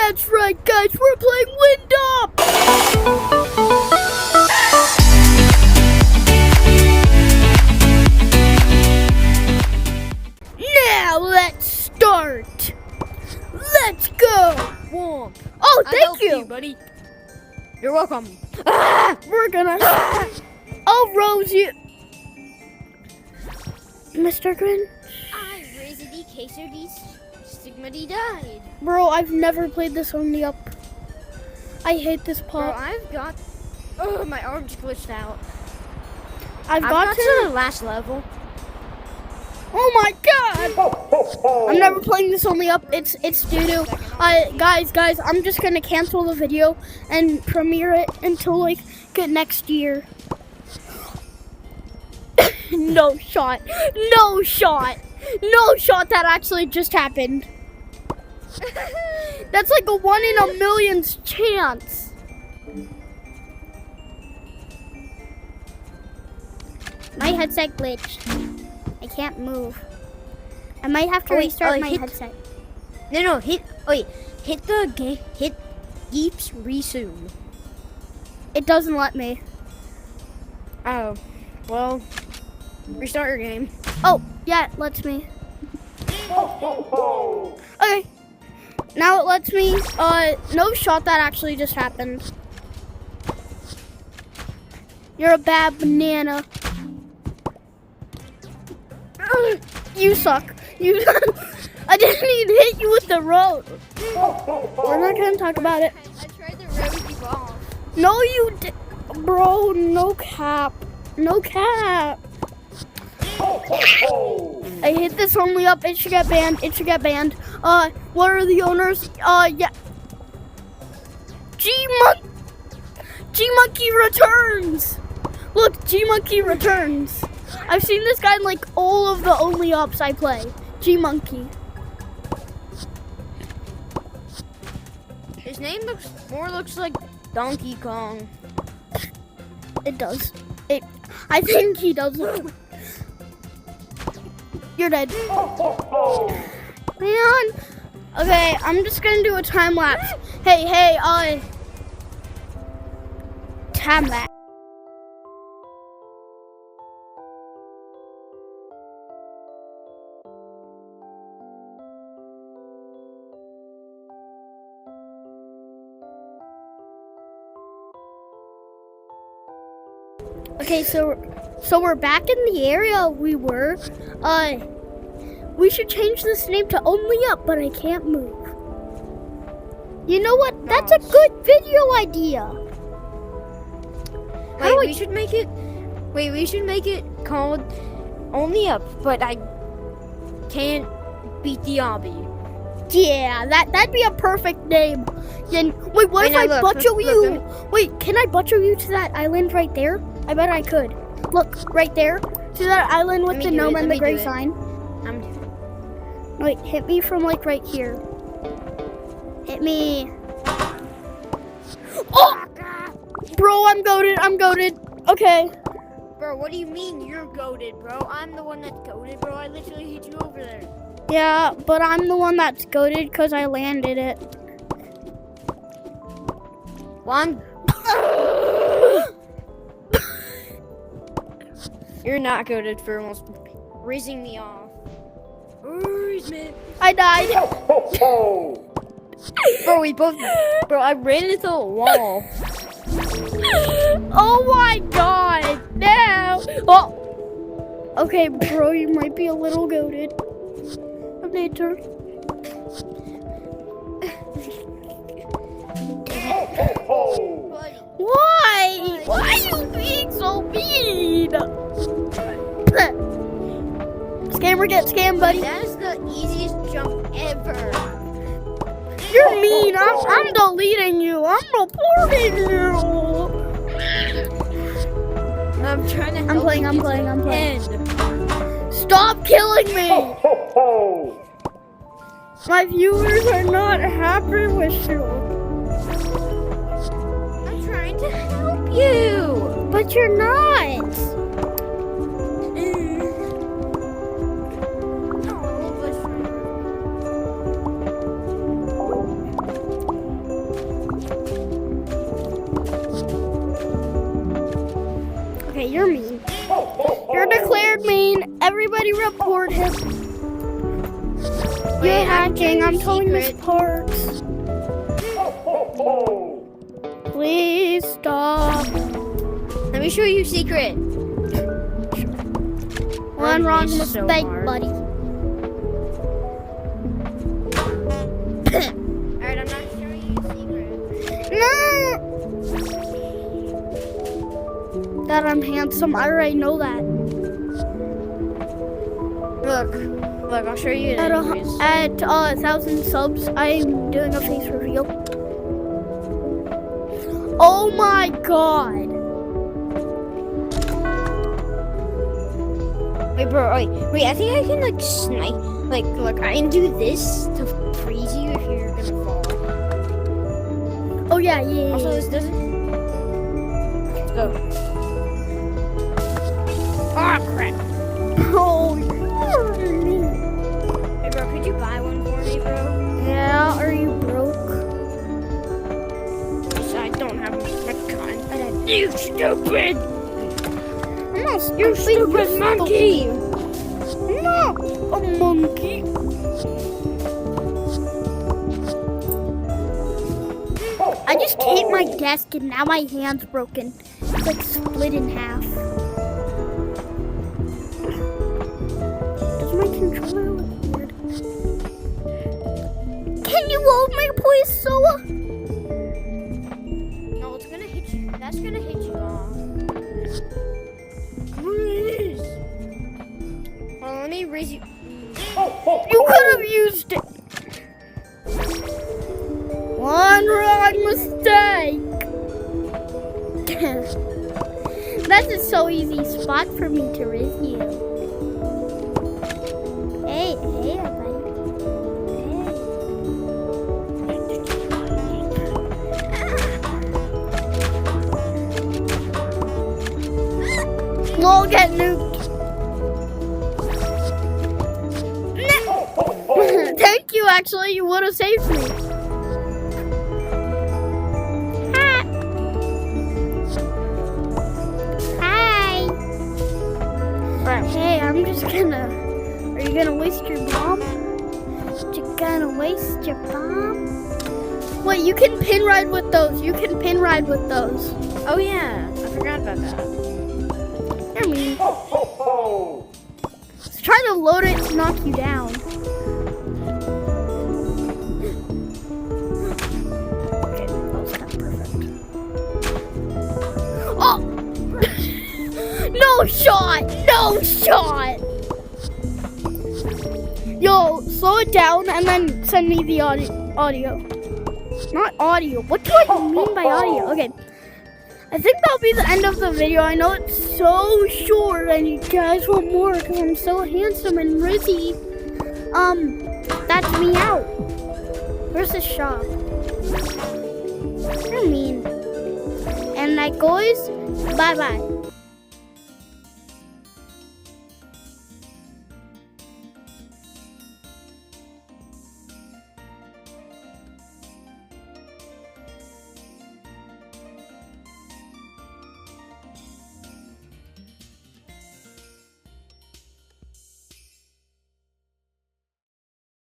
That's right, guys, we're playing Wind Up! Now let's start! Let's go! Whoa. Oh, I thank helped you! buddy. You're welcome. We're gonna... Oh, Rosie! Mr. Grin? I raised the case of these Stigmedy died. Bro, I've never played this on the up. I hate this Bro, part. I've got... Oh, my arm's glitched out. I've I've got got to... to the last level. Oh my god! I'm never playing this on the up. It's doo-doo. Guys, I'm just gonna cancel the video and premiere it until like next year. No shot. No shot. No shot. That actually just happened. That's like a 1 in a million's chance. My headset glitched. I can't move. I might have to restart my headset. No, hit the game, hit Geeps resume. It doesn't let me. Oh, well, restart your game. Oh, yeah, it lets me. Okay. Now it lets me. No shot, that actually just happened. You're a bad banana. You suck. You. I didn't even hit you with the rope. We're not gonna talk about it. I tried to road you off. No, you did, bro. No cap. No cap. I hit this only up. It should get banned. It should get banned. What are the owners? Yeah. G-Monkey returns. Look, G-Monkey returns. I've seen this guy in like all of the only ups I play. G-Monkey. His name looks like Donkey Kong. It does. I think he does look. You're dead. Man. Okay, I'm just gonna do a time lapse. Hey, time lapse. Okay, so we're back in the area we were. We should change this name to Only Up, but I can't move. You know what? That's a good video idea. We should make it called Only Up, but I can't beat the obby. Yeah, that'd be a perfect name. Then wait, what if I butcher you? Wait, can I butcher you to that island right there? I bet I could. Look, right there. To that island with the gnome and the gray sign. I'm doing it. Wait, hit me from like right here. Hit me. Oh! Bro, I'm goated. Okay. Bro, what do you mean you're goated, bro? I'm the one that's goated, bro. I literally hit you over there. Yeah, but I'm the one that's goated because I landed it. Well, I'm... You're not goated for almost raising me off. I died. Bro, I ran into a wall. Oh my god, no. Oh. Okay, bro, you might be a little goated. Later. Why? Why are you being so mean? Scammer, get scammed, buddy. That is the easiest jump ever. You're mean. I'm deleting you. I'm reporting you. I'm trying to help I'm playing. End. Stop killing me. My viewers are not happy with you. I'm trying to help you. But you're not. You're mean. You're declared mean. Everybody report him. You're hacking. I'm telling Miss Parks. Please stop. Let me show you secret. One wrong mistake, buddy. Alright, I'm not showing you secret. No! That I'm handsome. I already know that. Look, I'll show you. At 1,000 subs, I'm doing a face reveal. Oh my god. Wait, bro, wait, I think I can, like, snipe. Like, look, I can do this to freeze you if you're gonna fall. Oh, yeah. Also, this doesn't... Let's go. Oh, crap. Oh, Hey, bro, could you buy one for me, bro? yeah, are you broke? I don't have much time. You stupid! I'm not stupid. You stupid monkey! I'm not a monkey. I just hit my desk and now my hand's broken. It's like split in half. Does my controller look weird? Can you load me, please, Soa? No, it's gonna hit you. That's gonna hit you off. Please! Well, let me raise you. You could have used it. One wrong mistake. That's a so easy spot for me to raise you. Hey, everybody. Hey. We'll get nuked. Thank you, actually. You would have saved me. Hey, I'm just gonna... Are you gonna waste your bomb? You gonna waste your bomb? Wait, you can pin ride with those. You can pin ride with those. Oh, yeah. I forgot about that. You're mean. Let's try to load it to knock you down. Okay, that was kind of perfect. Oh! No shot! No shot! Yo, slow it down and then send me the audio. Not audio. What do I mean by audio? Okay. I think that'll be the end of the video. I know it's so short and you guys want more because I'm so handsome and rizzy. That's me out. Where's the shop? You're mean. And that goes, bye-bye.